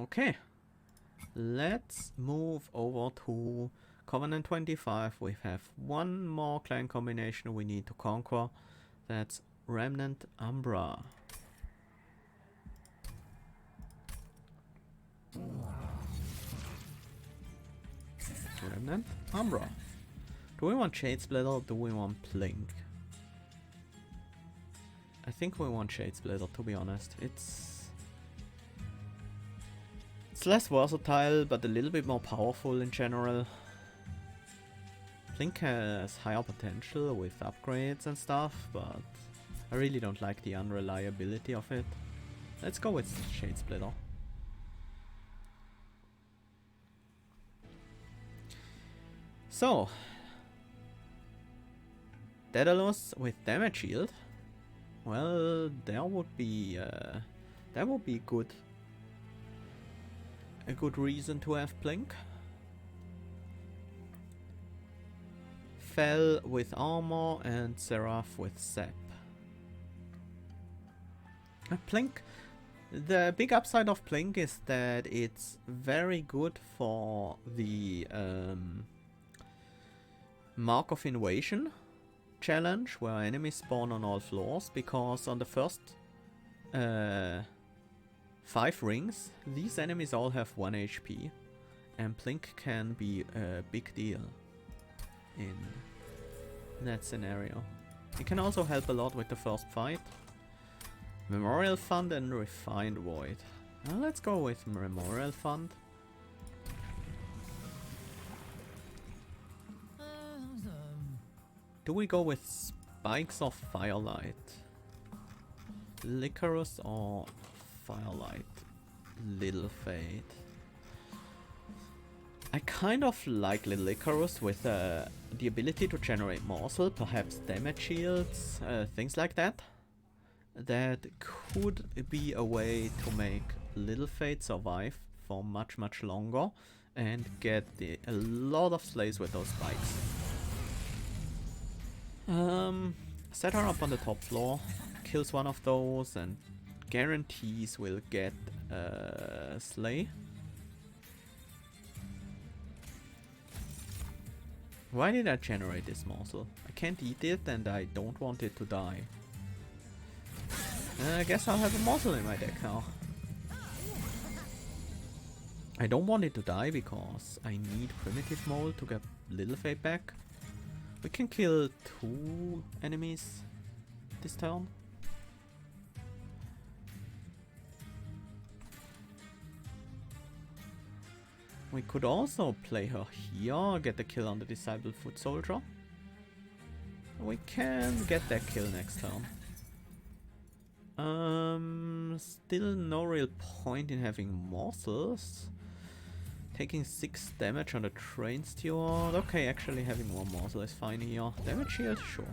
Okay. Let's move over to Covenant 25. We have one more clan combination we need to conquer. That's Remnant Umbra. Remnant Umbra. Do we want Shade Splitter or do we want Blink? I think we want Shade Splitter, to be honest. It's less versatile, but a little bit more powerful in general. Blink has higher potential with upgrades and stuff, but I really don't like the unreliability of it. Let's go with Shade Splitter. So, Daedalus with damage shield. Well, that would be good. A good reason to have Blink. Fel with armor and Seraph with sap. Blink. The big upside of Blink is that it's very good for the Mark of Invasion challenge, where enemies spawn on all floors, because on the first 5 rings, these enemies all have 1 HP, and Blink can be a big deal in that scenario. It can also help a lot with the first fight. Memorial Fund and Refined Void. Let's go with Memorial Fund. Do we go with Spikes of Firelight? Lycarus or Firelight? Little Fate. I kind of like Little Lycarus with the ability to generate morsel, perhaps damage shields, things like that. That could be a way to make Little Fate survive for much longer and get a lot of slays with those spikes. Set her up on the top floor, kills one of those and guarantees we'll get a slay. Why did I generate this morsel? I can't eat it and I don't want it to die. I guess I'll have a morsel in my deck now. I don't want it to die because I need Primitive Mold to get Little Fate back. We can kill 2 enemies this turn. We could also play her here, get the kill on the Disciple Foot Soldier. We can get that kill next turn. Still no real point in having morsels. Taking 6 damage on the Train Steward. Okay, actually having 1 morsel is fine here. Damage shield? Sure.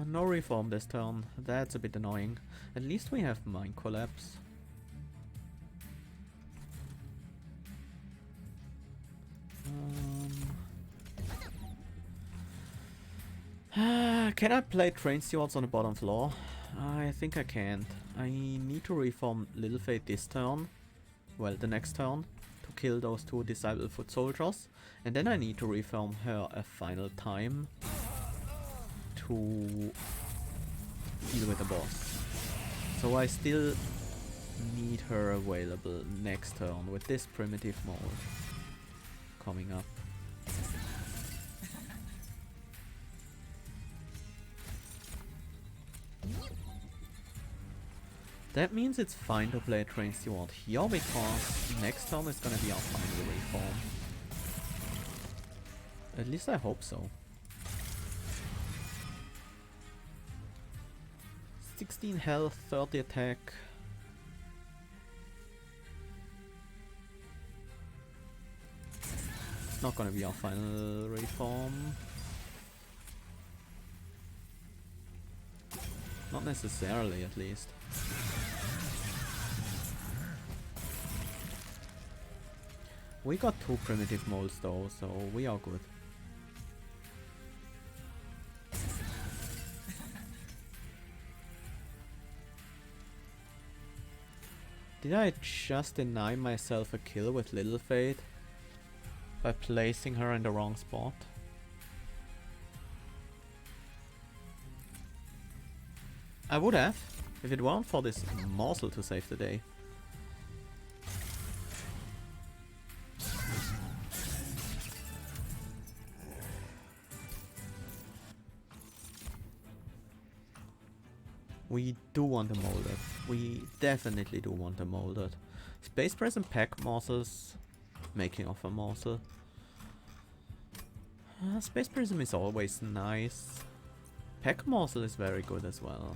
No reform this turn. That's a bit annoying. At least we have Mind Collapse. Can I play Train Stewards on the bottom floor? I think I can't. I need to reform Little Fate this turn. Well, the next turn. To kill those 2 Disciple Foot Soldiers. And then I need to reform her a final time. To deal with the boss. So I still need her available next turn with this Primitive Mold coming up. That means it's fine to play Train Steward here, because next turn is gonna be our final reform. At least I hope so. 16 health, 30 attack. It's not gonna be our final reform. Not necessarily, at least. We got 2 Primitive Molds though, so we are good. Did I just deny myself a kill with Little Fate by placing her in the wrong spot? I would have, if it weren't for this morsel to save the day. We do want a molded. We definitely do want a molded. Space Press and Pack morsels. Making of a morsel. Space Prism is always nice. Pack morsel is very good as well.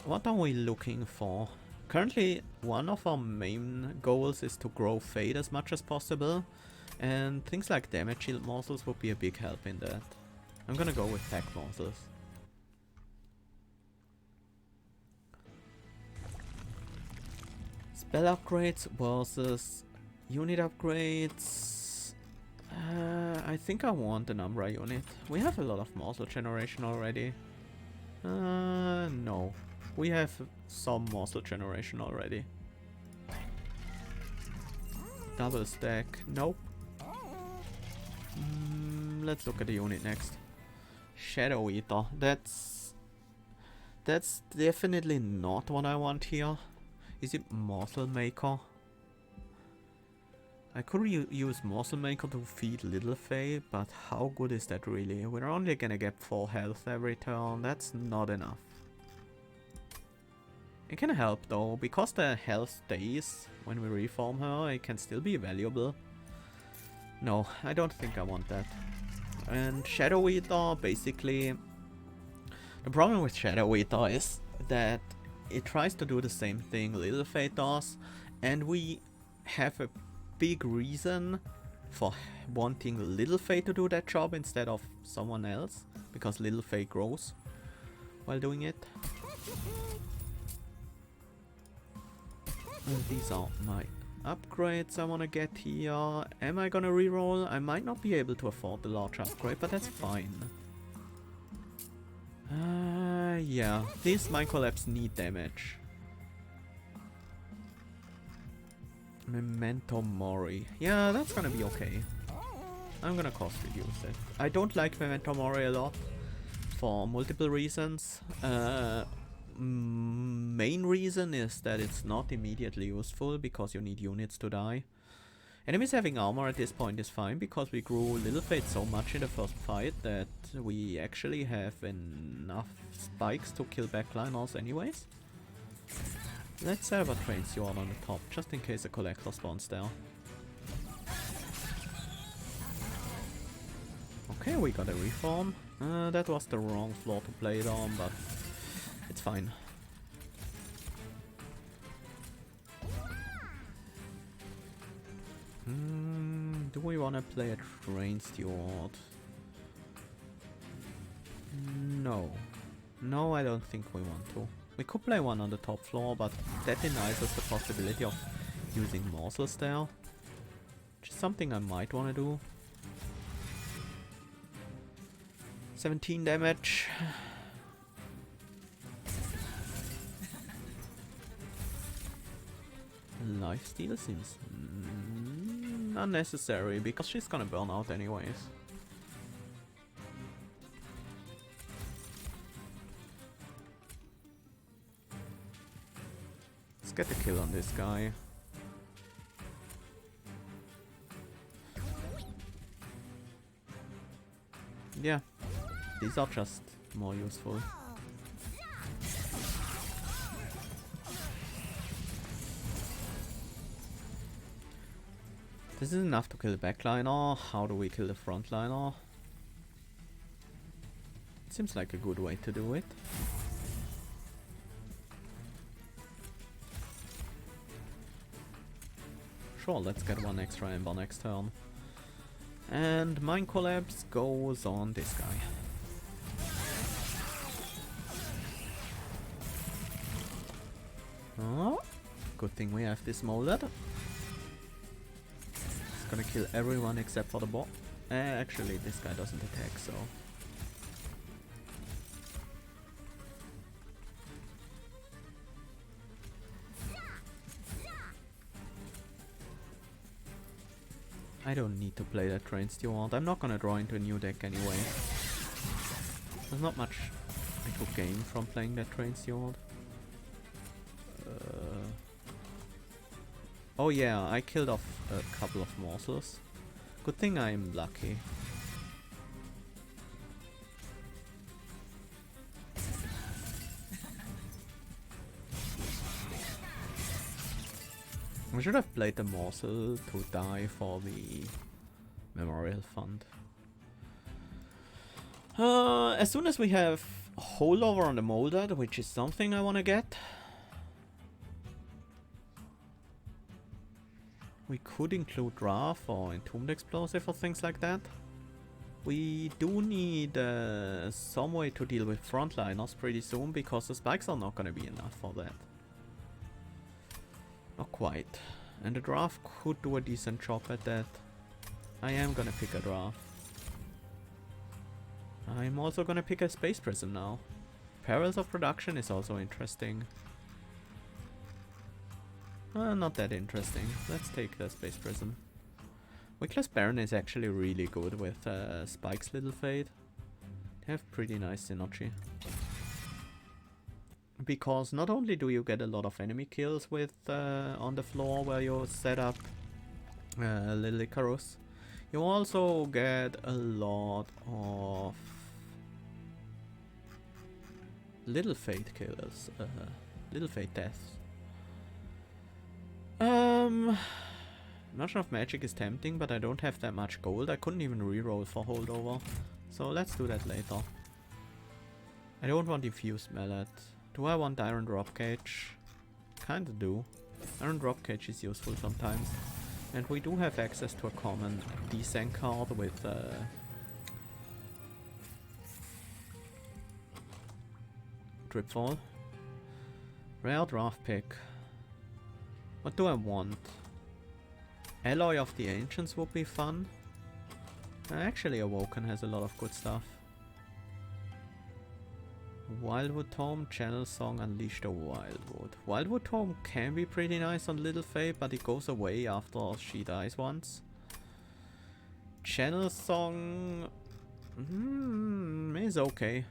What are we looking for? Currently, one of our main goals is to grow Fade as much as possible. And things like damage shield morsels would be a big help in that. I'm gonna go with pack morsels. Spell upgrades versus unit upgrades. I think I want an Umbra unit. We have a lot of morsel generation already. No. We have some morsel generation already. Double stack. Nope. Let's look at the unit next. Shadow Eater. That's definitely not what I want here. Is it Morsel Maker? I could use Morsel Maker to feed Little Fae, but how good is that really? We're only gonna get 4 health every turn, that's not enough. It can help though, because the health stays when we reform her, it can still be valuable. No, I don't think I want that. And Shadow Eater, basically... The problem with Shadow Eater is that it tries to do the same thing Little Fae does, and we have a big reason for wanting Little Fae to do that job instead of someone else, because Little Fae grows while doing it. And these are my upgrades I want to get here. Am I gonna reroll? I might not be able to afford the large upgrade, but that's fine. Yeah, these Mind Collapse need damage. Memento Mori. Yeah, that's gonna be okay. I'm gonna cost reduce it. I don't like Memento Mori a lot for multiple reasons. Main reason is that it's not immediately useful because you need units to die. Enemies having armor at this point is fine because we grew Little Fate so much in the first fight that we actually have enough spikes to kill backliners anyways. Let's have a train sword on the top just in case a collector spawns there. Okay, we got a reform. That was the wrong floor to play it on, but it's fine. Do we want to play a train steward? No. No, I don't think we want to. We could play one on the top floor, but that denies us the possibility of using morsels there. Which is something I might want to do. 17 damage. Lifesteal seems unnecessary because she's gonna burn out anyways. Let's get the kill on this guy. Yeah, these are just more useful. This is enough to kill the backliner. How do we kill the frontliner? Seems like a good way to do it. Sure, let's get one extra ember next turn. And Mind Collapse goes on this guy. Oh, good thing we have this molded. Gonna kill everyone except for the bot. Actually, this guy doesn't attack, so... I don't need to play that Train Steward. I'm not gonna draw into a new deck anyway. There's not much I could gain from playing that Train Steward. Oh yeah, I killed off a couple of morsels. Good thing I'm lucky. I should have played the morsel to die for the memorial fund. As soon as we have holdover on the molded, which is something I want to get, we could include Draft or Entombed Explosive or things like that. We do need some way to deal with frontliners pretty soon, because the spikes are not going to be enough for that. Not quite. And the Draft could do a decent job at that. I am gonna pick a Draft. I'm also gonna pick a Space Prism now. Perils of Production is also interesting. Not that interesting. Let's take the Space Prism. Wickless Baron is actually really good with Spike's Little Fate. They have pretty nice synergy. Because not only do you get a lot of enemy kills with on the floor where you set up Little Icarus, you also get a lot of Little Fate kills, Little Fate deaths. Much of Magic is tempting, but I don't have that much gold. I couldn't even reroll for holdover, so let's do that later. I don't want Diffused Mallet. Do I want Iron Dropcage? Kinda do. Iron Dropcage is useful sometimes. And we do have access to a common descent card with Dripfall. Rare draft pick. What do I want? Alloy of the Ancients would be fun. Actually, Awoken has a lot of good stuff. Wildwood Tome, Channel Song, Unleash the Wildwood. Wildwood Tome can be pretty nice on Little Fae, but it goes away after she dies once. Channel Song is okay.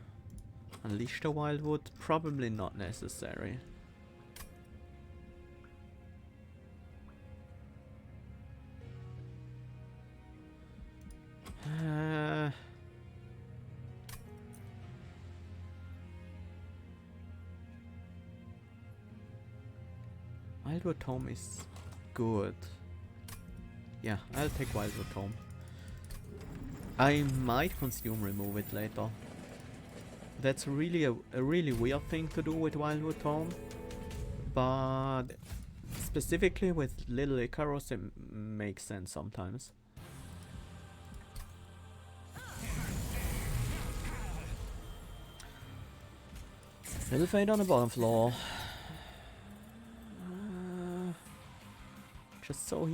Unleash the Wildwood, probably not necessary. Wildwood Tome is good. Yeah, I'll take Wildwood Tome. I might consume remove it later. That's really a really weird thing to do with Wildwood Tome, but specifically with Little Icarus it makes sense sometimes. Little Fate on the bottom floor. Just so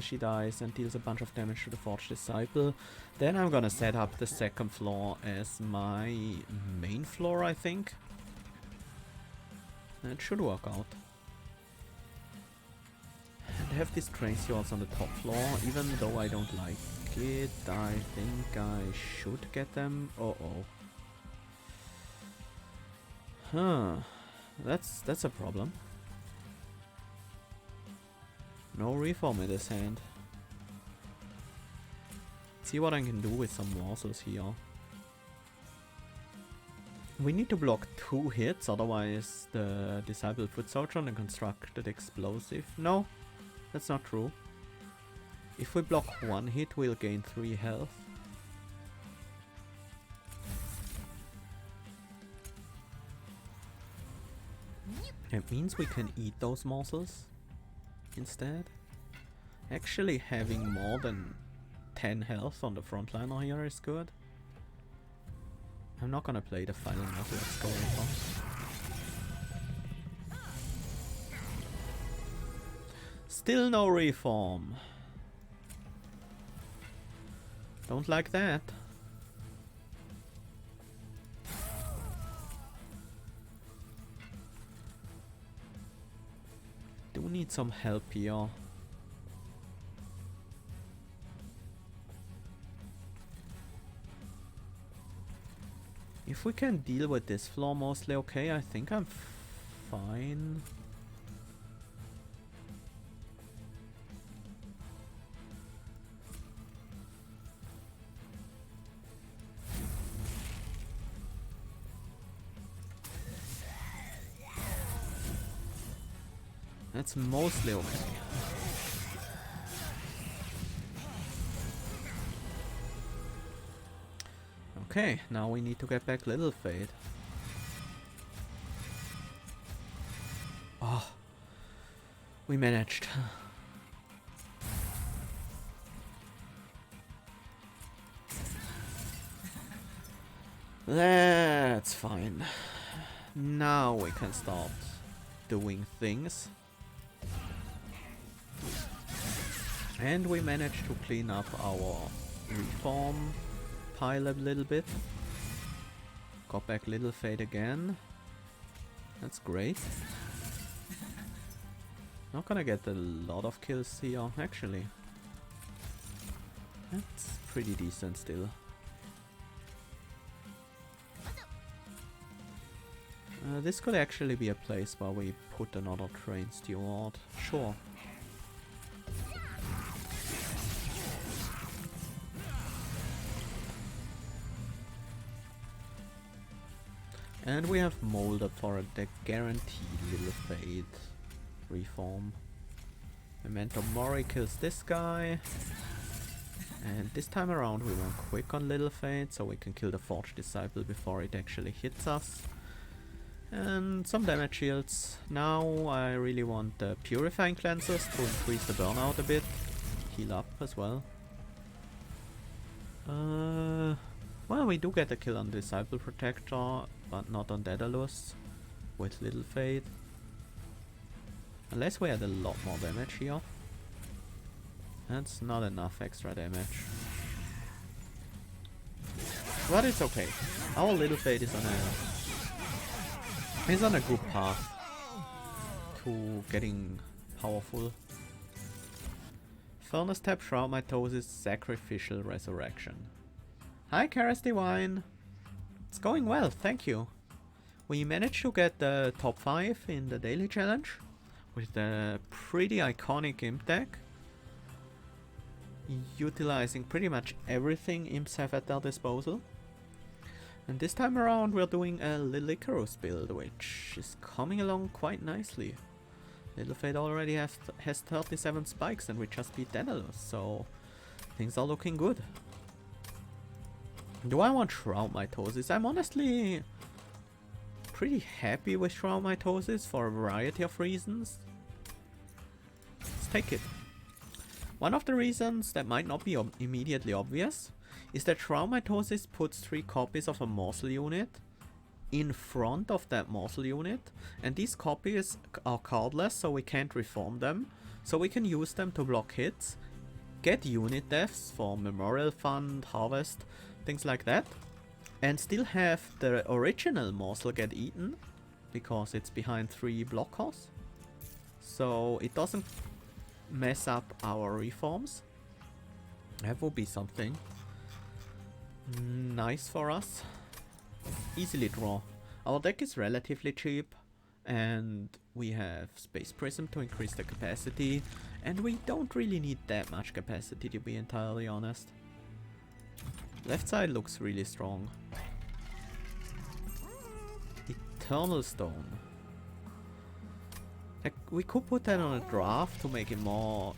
she dies and deals a bunch of damage to the Forged Disciple. Then I'm gonna set up the second floor as my main floor, I think. It should work out. And have these train stewards on the top floor, even though I don't like it. I think I should get them. Uh-oh. Huh. That's a problem. No reform in this hand. See what I can do with some morsels here. We need to block 2 hits, otherwise the Disciple Foot Soldier and the Constructed Explosive. No, that's not true. If we block 1 hit, we'll gain 3 health. It means we can eat those morsels instead. Actually having more than 10 health on the frontliner here is good. I'm not gonna play the final morsel, let's go over. Still no reform. Don't like that. Do need some help here. If we can deal with this floor mostly okay, I think I'm fine. That's mostly okay. Okay, now we need to get back Little Fate. Oh, we managed. That's fine. Now we can start doing things. And we managed to clean up our reform pile a little bit. Got back Little Fate again. That's great. Not gonna get a lot of kills here, actually. That's pretty decent still. This could actually be a place where we put another train steward. Sure. And we have molded for the guaranteed Little Fate reform. Memento Mori kills this guy. And this time around we went quick on Little Fate, so we can kill the Forge Disciple before it actually hits us. And some damage shields. Now I really want the Purifying Cleansers to increase the burnout a bit. Heal up as well. Well, we do get a kill on Disciple Protector, but not on Daedalus with Little Fate. Unless we had a lot more damage here. That's not enough extra damage. But it's okay. Our Little Fate is on a good path to getting powerful. Furnace Tap, Shroud Mitosis, Sacrificial Resurrection. Hi Karas Divine! It's going well, thank you. We managed to get the top 5 in the daily challenge with a pretty iconic imp deck, utilizing pretty much everything imps have at their disposal. And this time around we're doing a Little Icarus build, which is coming along quite nicely. Little Fate already has 37 spikes and we just beat Daedalus, so things are looking good. Do I want Shroud Mitosis? I'm honestly pretty happy with Shroud Mitosis for a variety of reasons. Let's take it. One of the reasons that might not be immediately obvious is that Shroud Mitosis puts 3 copies of a morsel unit in front of that morsel unit, and these copies are cardless, so we can't reform them, so we can use them to block hits, get unit deaths for Memorial Fund, Harvest, things like that, and still have the original morsel get eaten because it's behind 3 blockers, so it doesn't mess up our reforms. That would be something nice for us. Easily draw. Our deck is relatively cheap and we have Space Prism to increase the capacity, and we don't really need that much capacity to be entirely honest. Left side looks really strong. Eternal Stone. Like, we could put that on a draft to make it more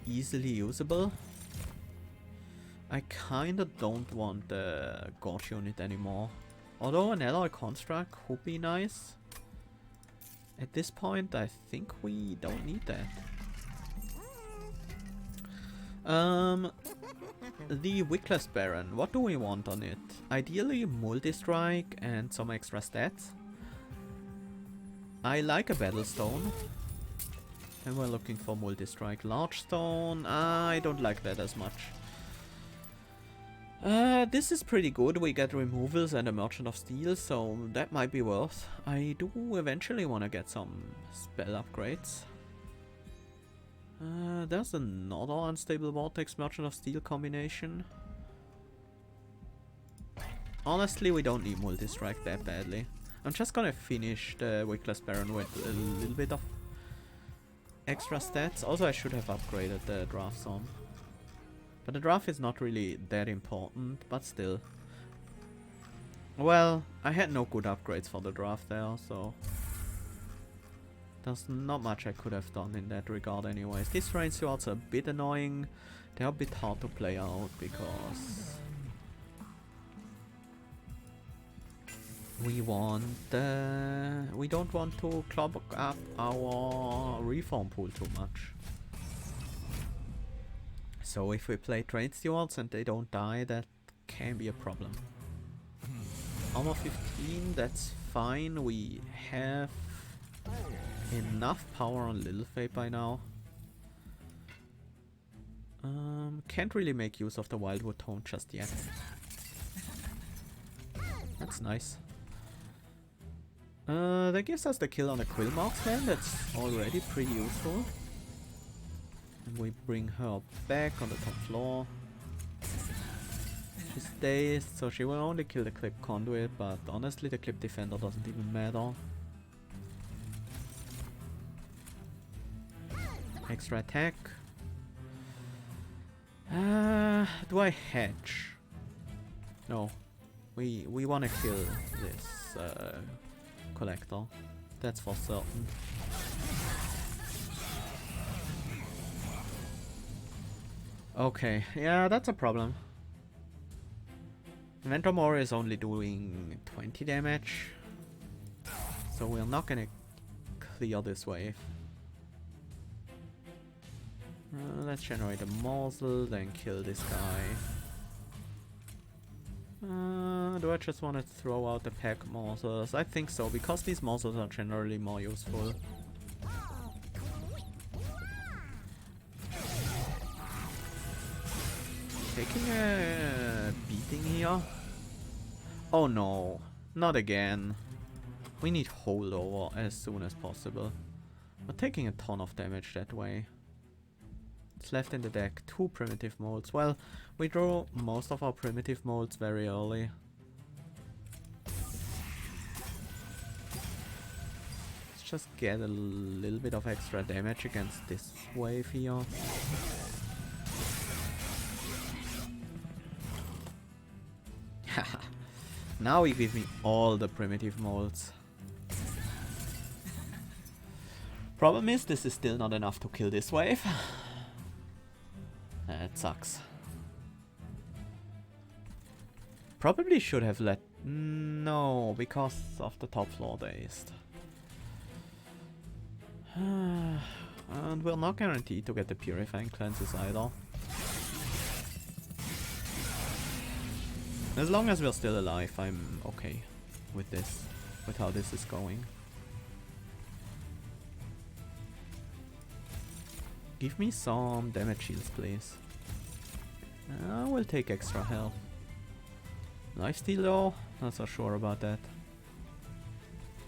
easily usable. I kinda don't want the Gorge unit anymore. Although an alloy construct would be nice. At this point I think we don't need that. The Wickless Baron, what do we want on it? Ideally multi-strike and some extra stats. I like a Battlestone. And we're looking for multi-strike. Large Stone, I don't like that as much. This is pretty good. We get removals and a Merchant of Steel, so that might be worth. I do eventually want to get some spell upgrades. There's another Unstable Vortex Merchant of Steel combination. Honestly, we don't need multi-strike that badly. I'm just gonna finish the Wickless Baron with a little bit of extra stats. Also, I should have upgraded the draft zone. But the draft is not really that important, but still. Well, I had no good upgrades for the draft there, so there's not much I could have done in that regard anyways. These rain swords are a bit annoying. They're a bit hard to play out because we don't want to clog up our reform pool too much. So if we play train stewards and they don't die, that can be a problem. Armor 15, that's fine. We have enough power on Little Fate by now. Can't really make use of the Wildwood Tone just yet. That's nice. That gives us the kill on the Quill Marksman. That's already pretty useful. And we bring her back on the top floor. She's dazed, so she will only kill the Clip Conduit, but honestly the Clip Defender doesn't even matter. Extra attack. Do I hedge? No. We wanna kill this collector. That's for certain. Okay, yeah, that's a problem. Ventomori is only doing 20 damage, so we're not gonna clear this wave. Let's generate a morsel, then kill this guy. Do I just want to throw out the pack morsels? I think so, because these morsels are generally more useful. Taking a beating here? Oh no, not again. We need holdover as soon as possible. We're taking a ton of damage that way. It's left in the deck 2 primitive molds. Well, we draw most of our primitive molds very early. Let's just get a little bit of extra damage against this wave here. Haha. Now he give me all the primitive molds. Problem is, this is still not enough to kill this wave. That sucks. Probably should have let... No, because of the top floor dazed. And we're not guaranteed to get the Purifying Cleanses either. As long as we're still alive, I'm okay with this, with how this is going. Give me some damage shields, please. I will take extra health. Lifesteal though? Not so sure about that.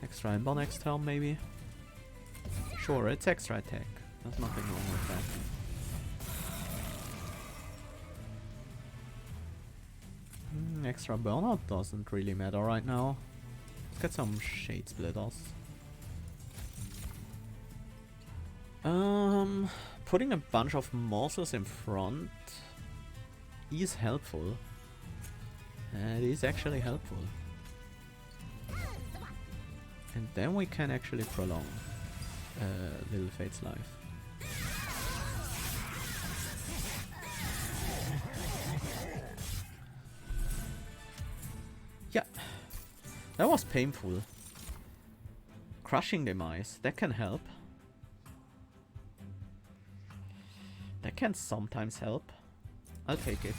Extra Ember next turn, maybe? Sure, it's extra attack. There's nothing wrong with that. Extra burnout doesn't really matter right now. Let's get some Shade Splitters. Putting a bunch of morsels in front is helpful. It is actually helpful. And then we can actually prolong Little Fate's life. Yeah, that was painful. Crushing Demise, that can help. That can sometimes help. I'll take it.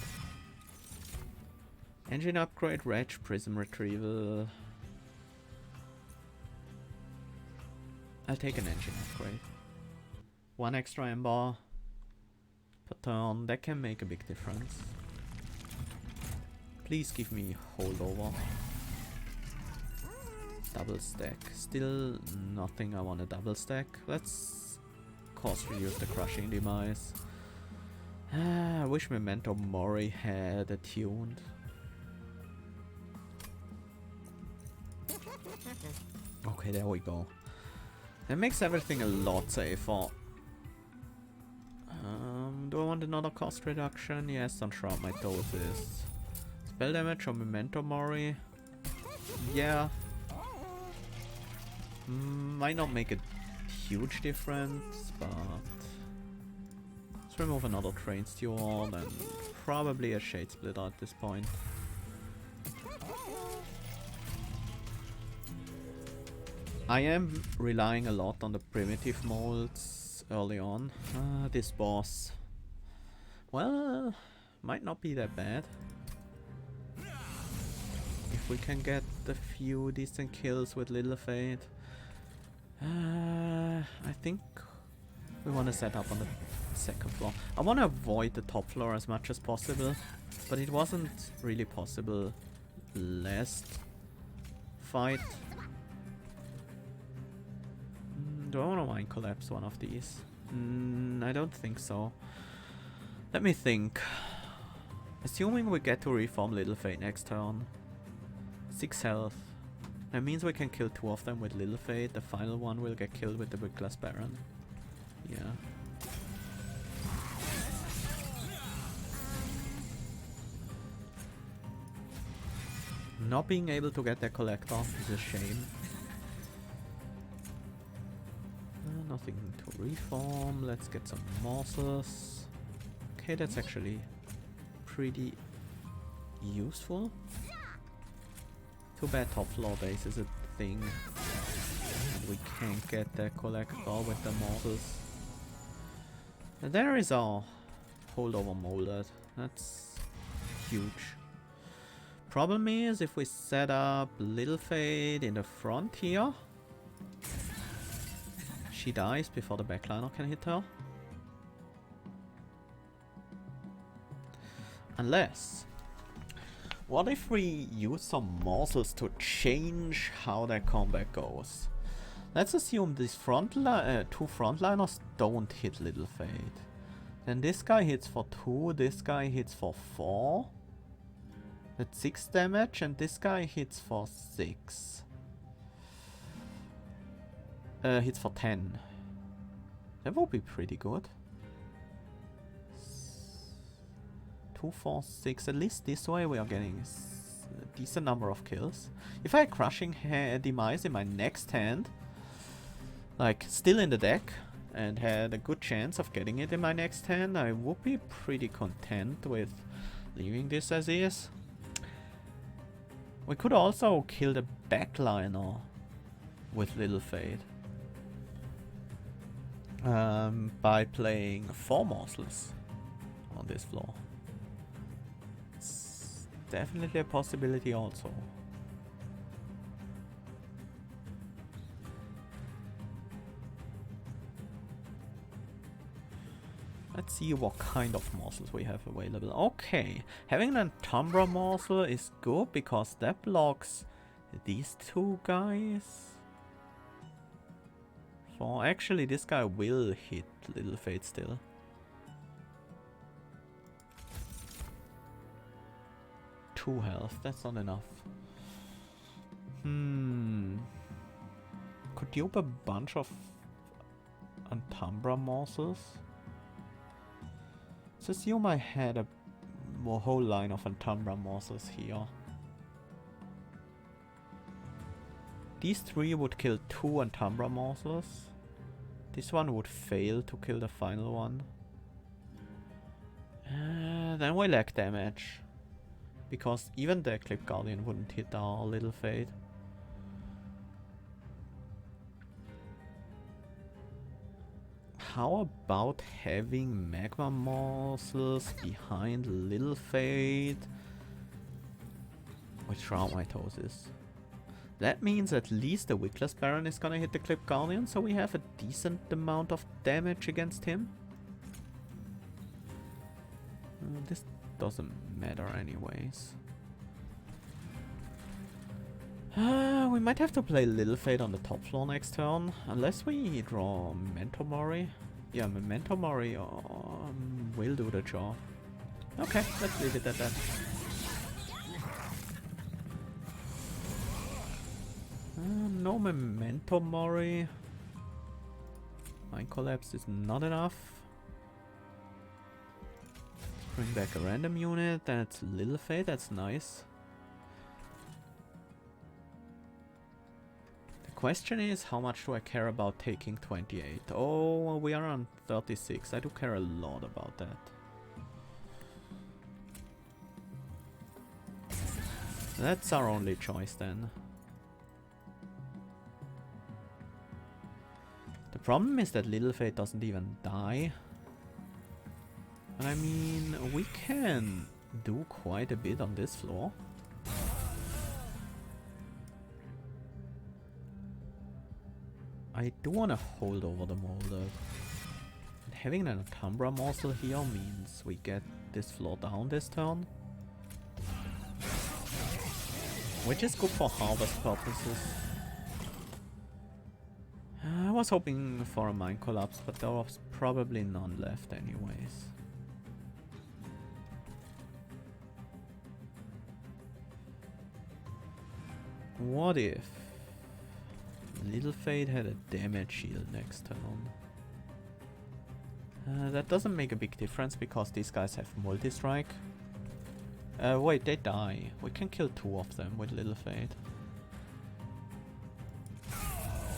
Engine upgrade, Reg, Prism Retrieval. I'll take an engine upgrade. 1 extra Ember per turn, that can make a big difference. Please give me holdover. Double stack. Still nothing I want to double stack. Let's cost reduce the Crushing Demise. I wish Memento Mori had attuned. Okay, there we go. That makes everything a lot safer. Do I want another cost reduction? Yes, on Shroud Mitosis. Spell damage or Memento Mori? Yeah. Might not make a huge difference, but... Let's remove another Train Steward and probably a Shade Splitter at this point. I am relying a lot on the primitive molds early on. This boss... Well, might not be that bad. If we can get a few decent kills with Little Fate. I think we want to set up on the second floor. I want to avoid the top floor as much as possible, but it wasn't really possible last fight. Do I want to Mind Collapse one of these? I don't think so. Let me think. Assuming we get to reform Little Fate next turn. 6 health. That means we can kill 2 of them with Little Fate. The final one will get killed with the Wickless Baron. Yeah. Not being able to get their collector is a shame. Nothing to reform. Let's get some morsels. Okay, that's actually pretty useful. Too bad top floor base is a thing. And we can't get the collector with the morsels. And there is our holdover molded. That's huge. Problem is, if we set up Little Fate in the front here, she dies before the backliner can hit her. Unless... What if we use some morsels to change how their combat goes? Let's assume these two frontliners don't hit Little Fate. Then this guy hits for 2, this guy hits for 4. That's 6 damage, and this guy hits for 6. Hits for 10. That would be pretty good. 2, 4, 6. At least this way we are getting a decent number of kills. If I had Crushing Demise in my next hand, like still in the deck, and had a good chance of getting it in my next hand, I would be pretty content with leaving this as is. We could also kill the backliner with Little Fate. By playing 4 morsels on this floor. It's definitely a possibility also. Let's see what kind of morsels we have available. Okay, having an Umbra morsel is good because that blocks these 2 guys. So actually this guy will hit Little Fate still. Two health, that's not enough. Could dupe a bunch of Umbra morsels? Let's assume I had a whole line of Umbra morsels here. These 3 would kill 2 Umbra morsels. This one would fail to kill the final one. Then we lack damage. Because even the Clip Guardian wouldn't hit our Little Fate. How about having Magma morsels behind Little Fate with Shroud Mitosis? That means at least the Wickless Baron is gonna hit the Clip Guardian, so we have a decent amount of damage against him. This doesn't matter anyways. We might have to play Little Fate on the top floor next turn, unless we draw Memento Mori. Yeah, Memento Mori will do the job. Okay, let's leave it at that. No Memento Mori. Mind Collapse is not enough. Bring back a random unit. That's Little Fate. That's nice. The question is, how much do I care about taking 28? Oh, we are on 36. I do care a lot about that. That's our only choice then. The problem is that Little Fate doesn't even die. But I mean, we can do quite a bit on this floor. I do want to hold over the Molder. And having an Umbra morsel here means we get this floor down this turn. Which is good for harvest purposes. I was hoping for a Mind Collapse, but there was probably none left anyways. What if Little Fate had a damage shield next turn? That doesn't make a big difference because these guys have multi-strike. Wait, they die. We can kill 2 of them with Little Fate.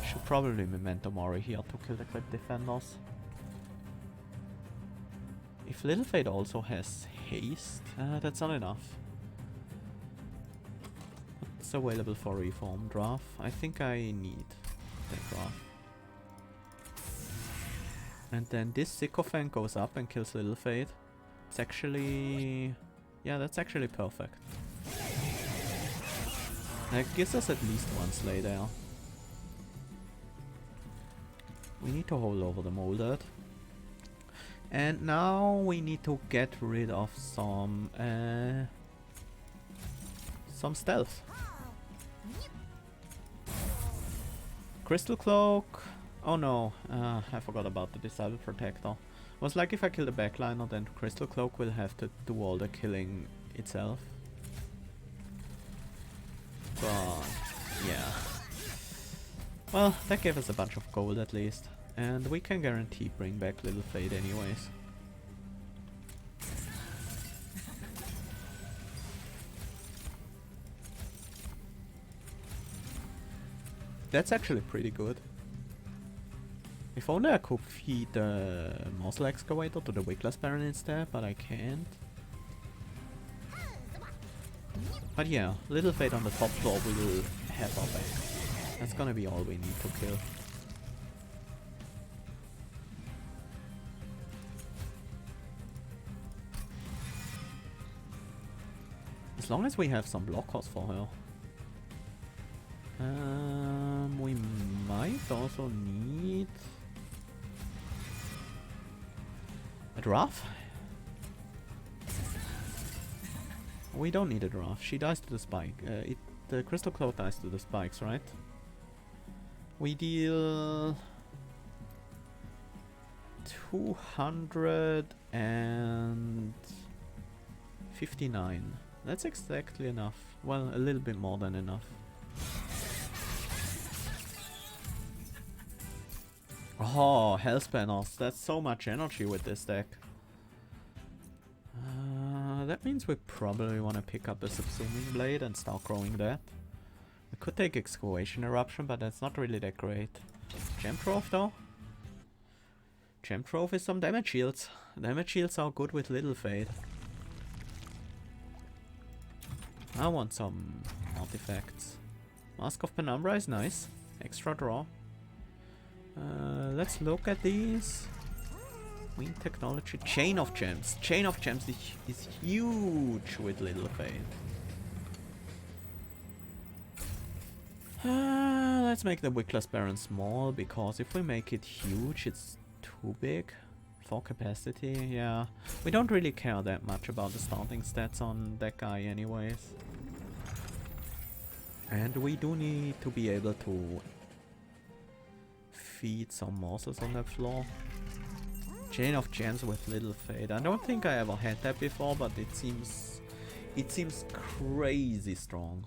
Should probably Memento Mori here to kill the Crypt Defenders. If Little Fate also has haste, that's not enough. What's available for reform? Draft? I think I need that draft. And then this Sycophant goes up and kills Little Fate. It's actually... yeah, that's actually perfect. That gives us at least one Slay there. We need to hold over the Molded. And now we need to get rid of some stealth. Crystal Cloak. Oh no, I forgot about the Disciple Protector. Was like if I kill the backliner, then Crystal Cloak will have to do all the killing itself. But yeah. Well, that gave us a bunch of gold at least. And we can guarantee bring back Little Fate anyways. That's actually pretty good. If only I could feed the Morsel Excavator to the Wickless Baron instead, but I can't. But yeah, Little Fate on the top floor will have our back. That's gonna be all we need to kill. As long as we have some blockers for her. We might also need a draft. We don't need a draft. She dies to the spike. The Crystal Cloak dies to the spikes, right? We deal 259. That's exactly enough. Well, a little bit more than enough. Oh, Hellspanners. That's so much energy with this deck. That means we probably want to pick up a Subsuming Blade and start growing that. We could take Excavation Eruption, but that's not really that great. Gem Trove though? Gem Trove is some damage shields. Damage shields are good with Little Fate. I want some artifacts. Mask of Penumbra is nice. Extra draw. Let's look at these. Wing Technology. Chain of Gems. Chain of Gems is huge with Little Fate. Let's make the Wickless Baron small, because if we make it huge, it's too big for capacity. Yeah, we don't really care that much about the starting stats on that guy anyways. And we do need to be able to feed some morsels on that floor. Chain of Gems with Little Fate. I don't think I ever had that before, but it seems crazy strong.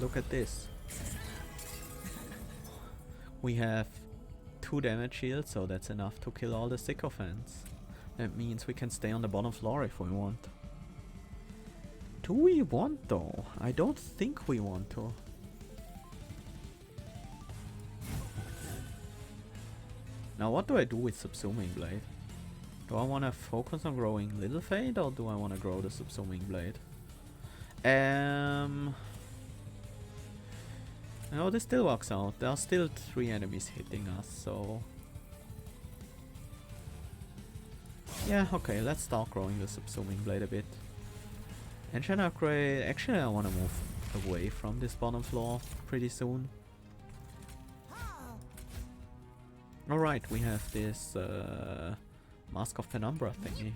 look at this. We have 2 damage shields, so that's enough to kill all the sycophants. That means we can stay on the bottom floor if we want. Do we want though? I don't think we want to. Now what do I do with Subsuming Blade? Do I want to focus on growing Little Fate or do I want to grow the Subsuming Blade? No, this still works out. There are still 3 enemies hitting us, so... Yeah, okay, let's start growing the Subsuming Blade a bit. Engine upgrade... Actually, I want to move away from this bottom floor pretty soon. Alright, we have this Mask of Penumbra thingy.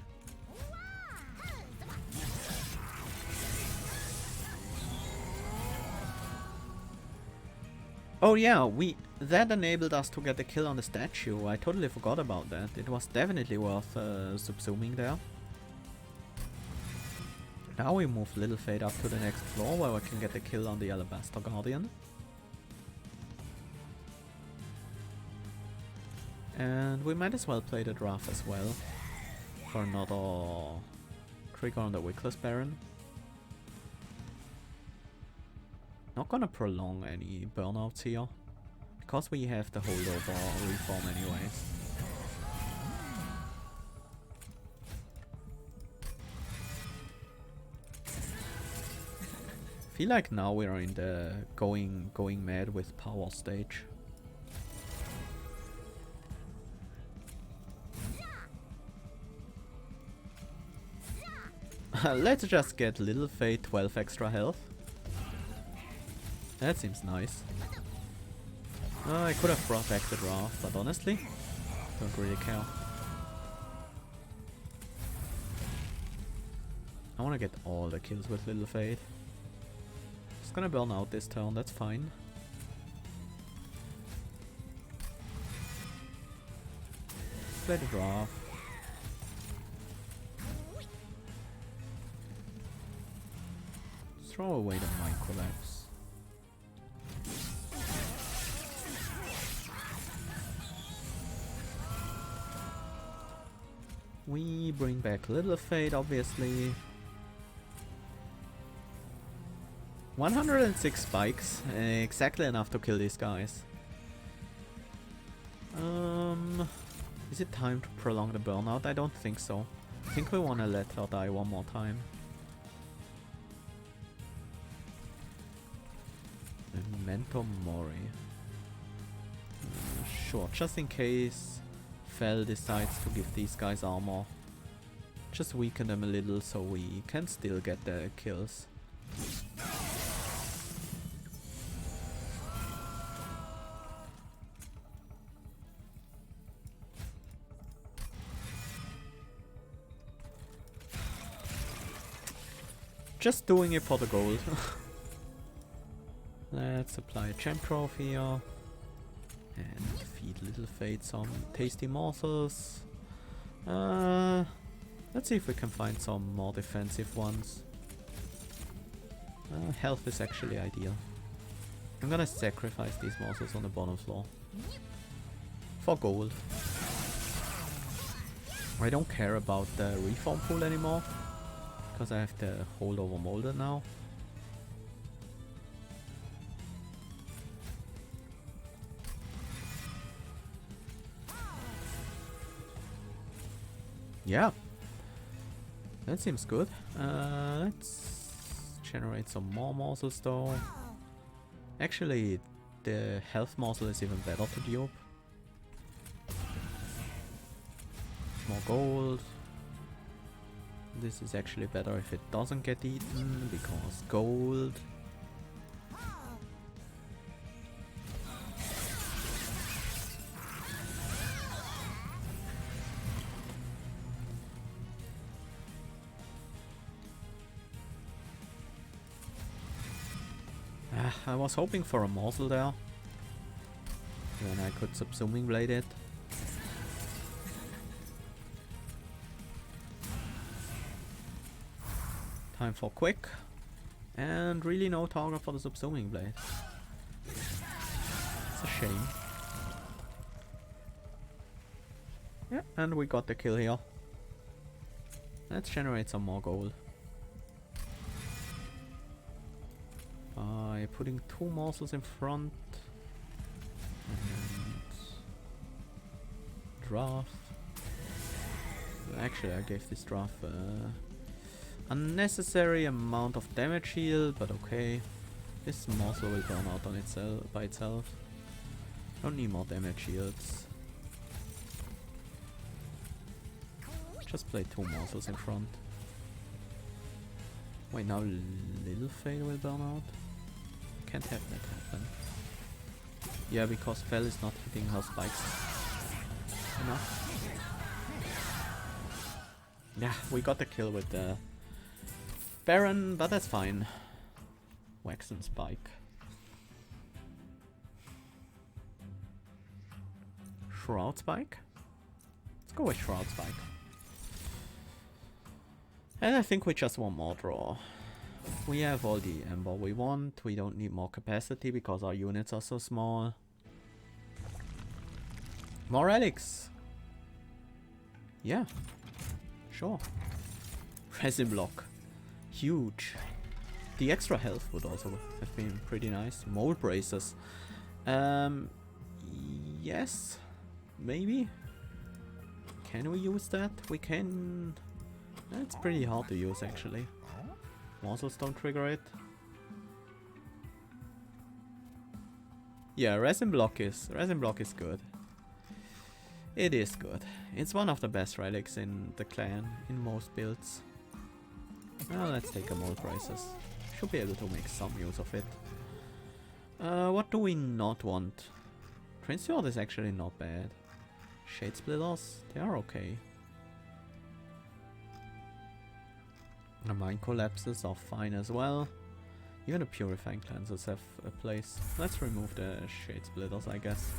Oh yeah, that enabled us to get the kill on the statue. I totally forgot about that. It was definitely worth subsuming there. Now we move Little Fate up to the next floor where we can get the kill on the Alabaster Guardian. And we might as well play the draft as well for another trigger on the Wickless Baron. Not gonna prolong any burnouts here, because we have the holdover reform anyways. Feel like now we are in the going mad with power stage. Let's just get Little Fate 12 extra health. That seems nice. I could have brought back the draft, but honestly, don't really care. I want to get all the kills with Little Fate. Just gonna burn out this turn, that's fine. Play the draft. Throw away the Mind Collapse. We bring back Little Fate, obviously. 106 spikes, exactly enough to kill these guys. Is it time to prolong the burnout? I don't think so. I think we want to let her die one more time. Memento Mori. Sure, just in case Fel decides to give these guys armor. Just weaken them a little so we can still get the kills. Just doing it for the gold. Let's apply a Gem Trophy here. And feed Little Fate some tasty morsels. Let's see if we can find some more defensive ones. Health is actually ideal. I'm gonna sacrifice these morsels on the bottom floor. For gold. I don't care about the reform pool anymore. Because I have the holdover molded now. Yeah, that seems good. Let's generate some more morsels though. Actually, the health morsel is even better to dupe. More gold. This is actually better if it doesn't get eaten, because gold. I was hoping for a morsel there. Then I could subsuming blade it. Time for quick. And really no target for the subsuming blade. It's a shame. Yeah, and we got the kill here. Let's generate some more gold. By putting 2 morsels in front. And draft. Actually, I gave this draft unnecessary amount of damage shield, but okay. This morsel will burn out on itself by itself. Don't need more damage shields. Just play 2 morsels in front. Wait, now Little Fade will burn out? Can't have that happen. Yeah, because Fell is not hitting her spikes enough. Yeah, we got the kill with the Baron, but that's fine. Wax and Spike. Shroud Spike? Let's go with Shroud Spike. And I think we just want more draw. We have all the Ember we want. We don't need more capacity because our units are so small. More relics. Yeah. Sure. Resin block. Huge. The extra health would also have been pretty nice. Mold braces. Yes. Maybe. Can we use that? We can. It's pretty hard to use actually. Morsels don't trigger it. Yeah, resin block is good. It is good. It's one of the best relics in the clan in most builds. Well, let's take a mold braces. Should be able to make some use of it. What do we not want? Train Sword is actually not bad. Shade Splitters, they are okay. The Mind Collapses are fine as well. Even the Purifying Cleansers have a place. Let's remove the Shade Splitters, I guess.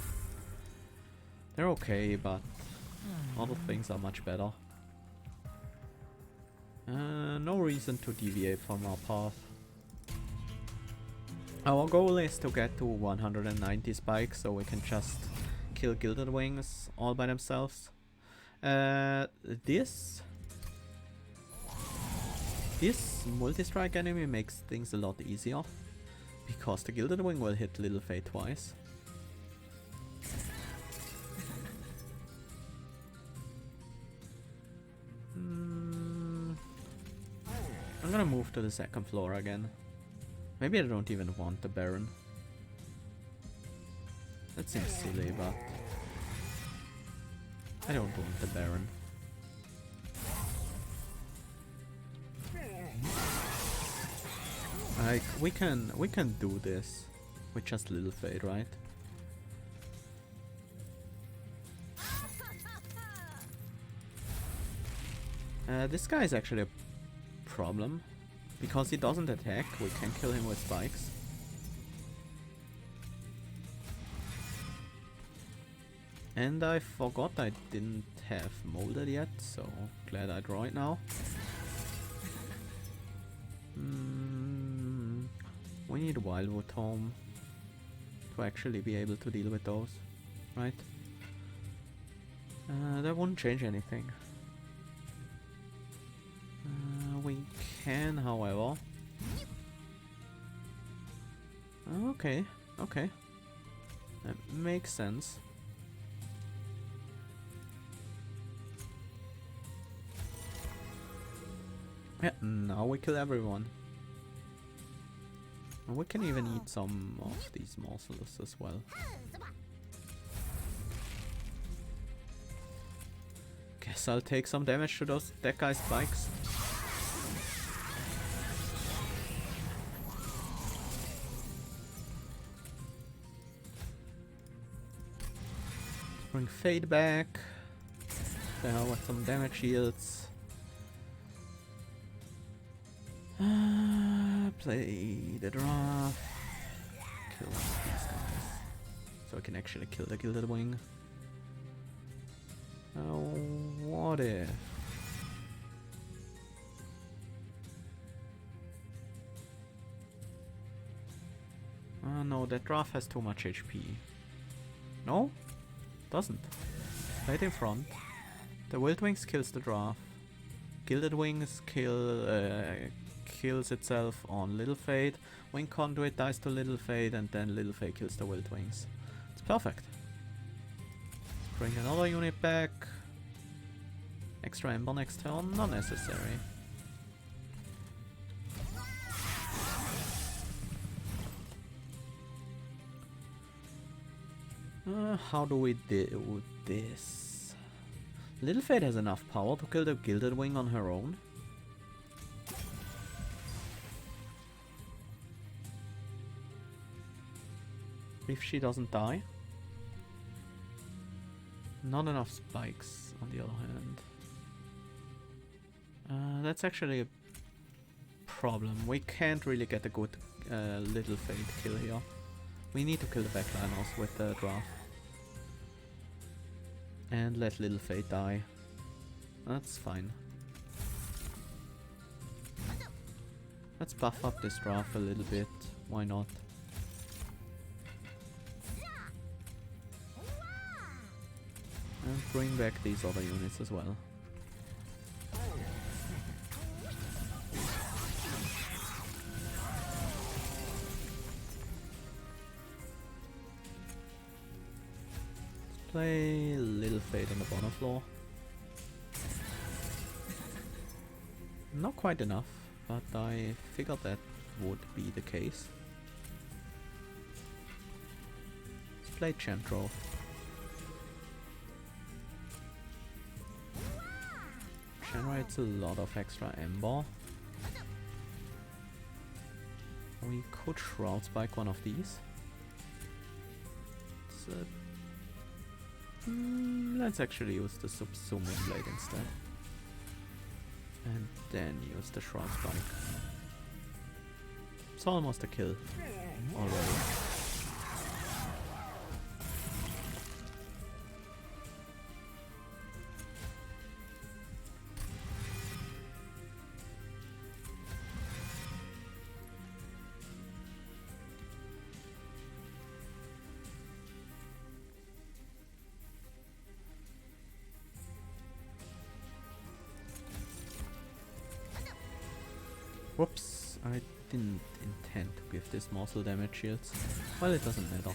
They're okay, but other things are much better. No reason to deviate from our path. Our goal is to get to 190 spikes so we can just kill Gilded Wings all by themselves. This multi-strike enemy makes things a lot easier because the Gilded Wing will hit Little Fate twice. I'm gonna move to the second floor again. Maybe I don't even want the Baron. That seems silly, but I don't want the Baron. Like we can do this with just Little Fade, right? This guy is actually a problem. Because he doesn't attack, we can kill him with spikes. And I forgot I didn't have molded yet, so glad I draw it now. We need Wildwood Tome to actually be able to deal with those, right? That wouldn't change anything. We can, however. Okay, okay. That makes sense. Yeah, now we kill everyone. And we can even eat some of these morsels as well. Guess I'll take some damage to that guy's spikes. Bring Fade back. There with some damage shields. Play the draft. Kill these guys. So I can actually kill the Gilded Wing. What if? No, that draft has too much HP. No? Doesn't. Right in front. The Wild Wings kills the draft. Gilded Wings kills itself on Little Fate. Wing Conduit dies to Little Fate, and then Little Fate kills the Wild Wings. It's perfect. Bring another unit back. Extra Ember next turn, not necessary. How do we do this? Little Fate has enough power to kill the Gilded Wing on her own. If she doesn't die. Not enough spikes on the other hand. That's actually a problem. We can't really get a good Little Fate kill here. We need to kill the backliners with the draft. And let Little Fate die. That's fine. Let's buff up this draft a little bit. Why not? And bring back these other units as well. Play Little Fate on the bottom floor. Not quite enough, but I figured that would be the case. Let's play Chantro. Generates a lot of extra Ember. We could Shroud Spike one of these. Let's actually use the Subsuming Blade instead. And then use the Shroud Spike. It's almost a kill already. Whoops, I didn't intend to give this morsel damage shields. Well, it doesn't matter.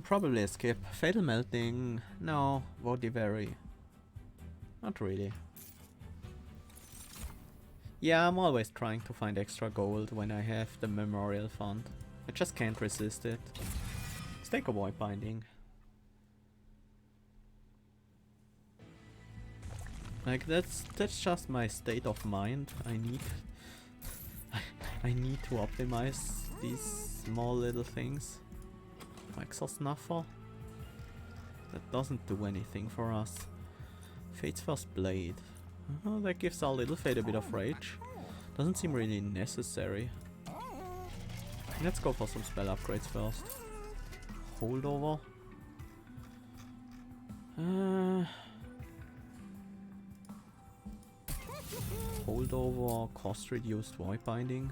Probably a skip. Fatal Melting. No. Vodivari. Not really. Yeah, I'm always trying to find extra gold when I have the Memorial Fund. I just can't resist it. Let's take a Void Binding. Like that's just my state of mind. I need to optimize these small little things. Exosnuffer. That doesn't do anything for us. Fate's First Blade. Oh, that gives our Little Fate a bit of rage. Doesn't seem really necessary. Let's go for some spell upgrades first. Holdover. Holdover, cost reduced Void Binding.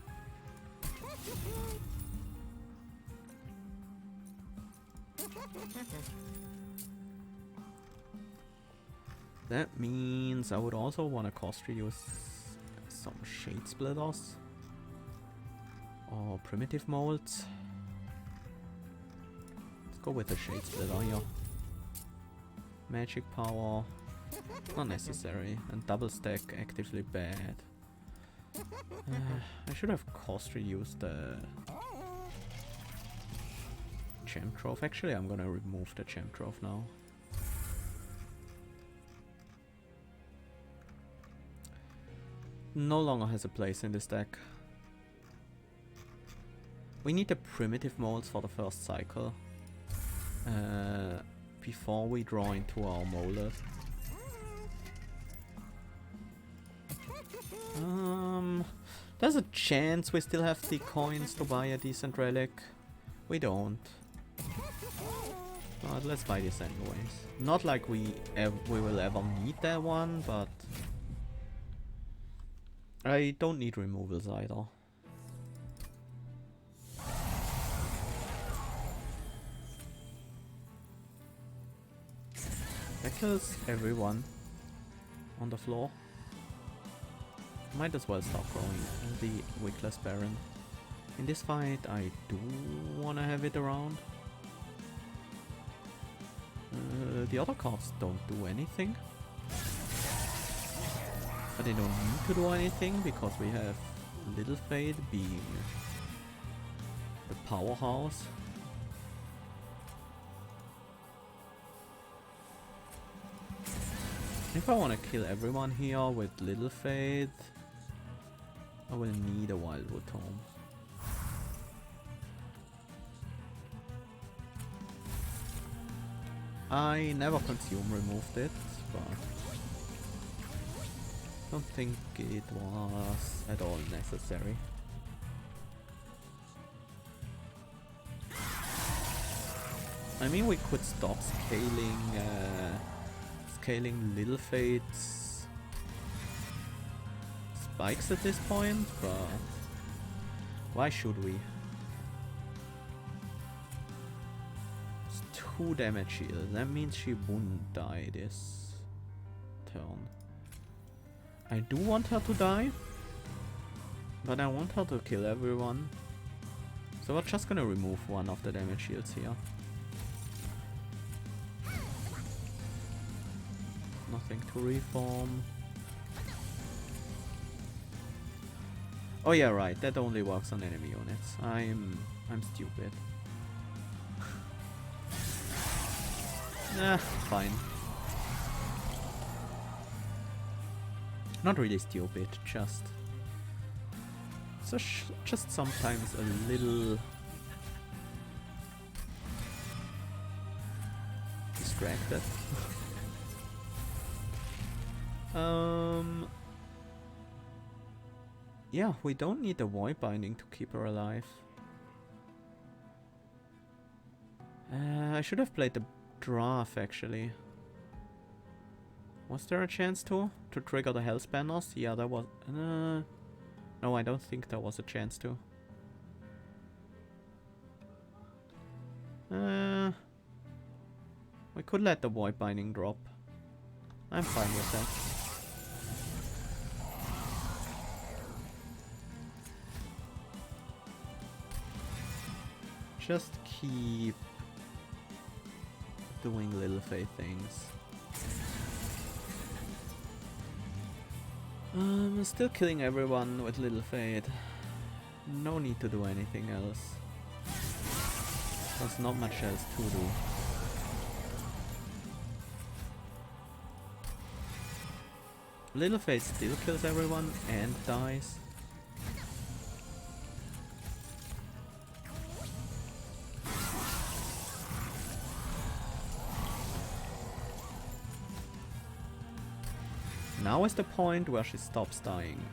That means I would also want to cost reduce some Shade Splitters or Primitive Molds. Let's go with the Shade Splitter here. Magic Power, not necessary, and Double Stack actively bad. I should have cost reduced the Gem Trove. Actually, I'm gonna remove the Gem Trove now. No longer has a place in this deck. We need the Primitive Molds for the first cycle. Before we draw into our molded. There's a chance we still have the coins to buy a decent relic. We don't. But let's buy this anyways. Not like we will ever need that one, but I don't need removals either. That kills everyone on the floor. Might as well stop growing the Wickless Baron. In this fight I do wanna have it around. The other cards don't do anything. But they don't need to do anything because we have Little Fate being the powerhouse. If I want to kill everyone here with Little Fate, I will need a Wildwood Tome. I never consume removed it, but don't think it was at all necessary. I mean, we could stop scaling Little Fate's spikes at this point, but why should we? It's 2 damage shield. That means she wouldn't die this turn. I do want her to die, but I want her to kill everyone. So we're just gonna remove one of the damage shields here. Nothing to reform. Oh yeah, right. That only works on enemy units. I'm stupid. Fine. Not really stupid, just just sometimes a little distracted. Yeah, we don't need the void binding to keep her alive. I should have played the draft actually. Was there a chance to trigger the health banners? Yeah, there was. No, I don't think there was a chance to. We could let the void binding drop. I'm fine with that. Just keep doing Little Faith things. Still killing everyone with Little Fate. No need to do anything else. There's not much else to do. Little Fate still kills everyone and dies. Now is the point where she stops dying.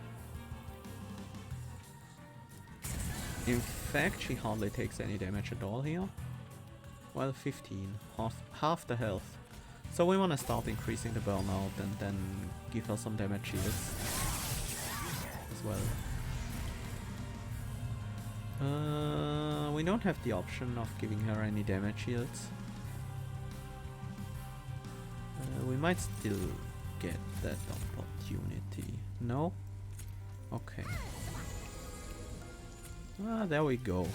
In fact, she hardly takes any damage at all here. Well, 15, half the health. So we want to start increasing the burnout and then give her some damage shields as well. We don't have the option of giving her any damage shields. We might still get that opportunity. No? Okay. Ah, there we go.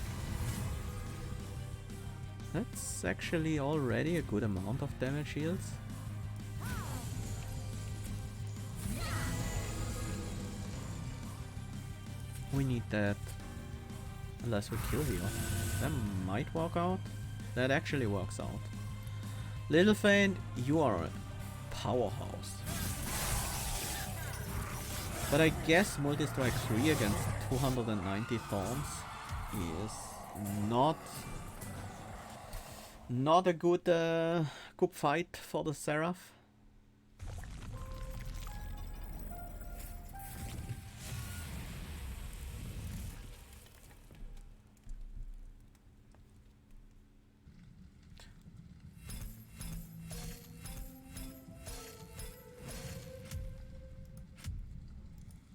That's actually already a good amount of damage shields. We need that. Unless we kill here. That might work out. That actually works out. Little Fane, you are a powerhouse. But I guess multi-strike 3 against 290 thorns is not a good good fight for the Seraph.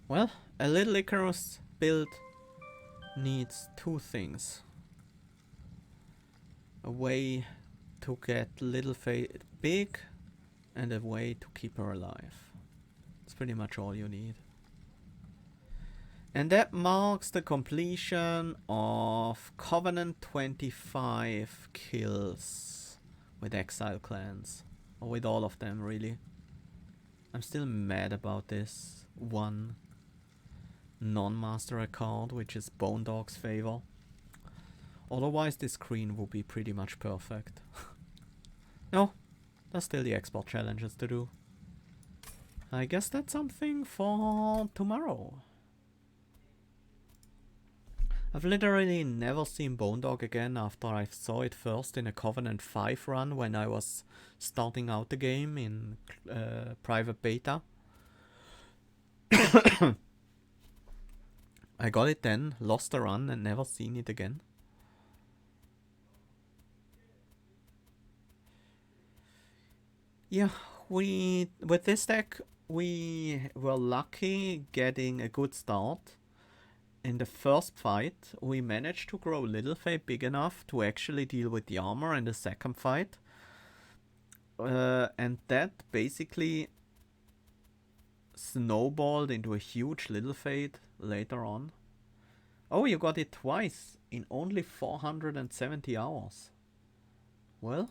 Well, a little Icarus build needs two things. A way to get Little Fate big and a way to keep her alive. That's pretty much all you need. And that marks the completion of Covenant 25 kills with Exile clans. Or with all of them, really. I'm still mad about this one non-master account, which is Bone Dog's favor. Otherwise, this screen will be pretty much perfect. No, there's still the export challenges to do. I guess that's something for tomorrow. I've literally never seen Bone Dog again after I saw it first in a Covenant 5 run when I was starting out the game in private beta. I got it then, lost the run and never seen it again. Yeah, with this deck we were lucky getting a good start. In the first fight, we managed to grow Little Fae big enough to actually deal with the armor in the second fight. And that basically snowballed into a huge Little Fate later on. Oh, you got it twice in only 470 hours. Well,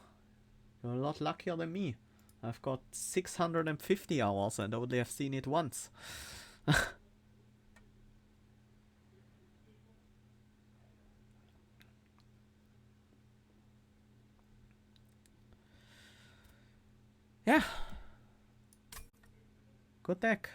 you're a lot luckier than me. I've got 650 hours and only have seen it once. Yeah. Good deck.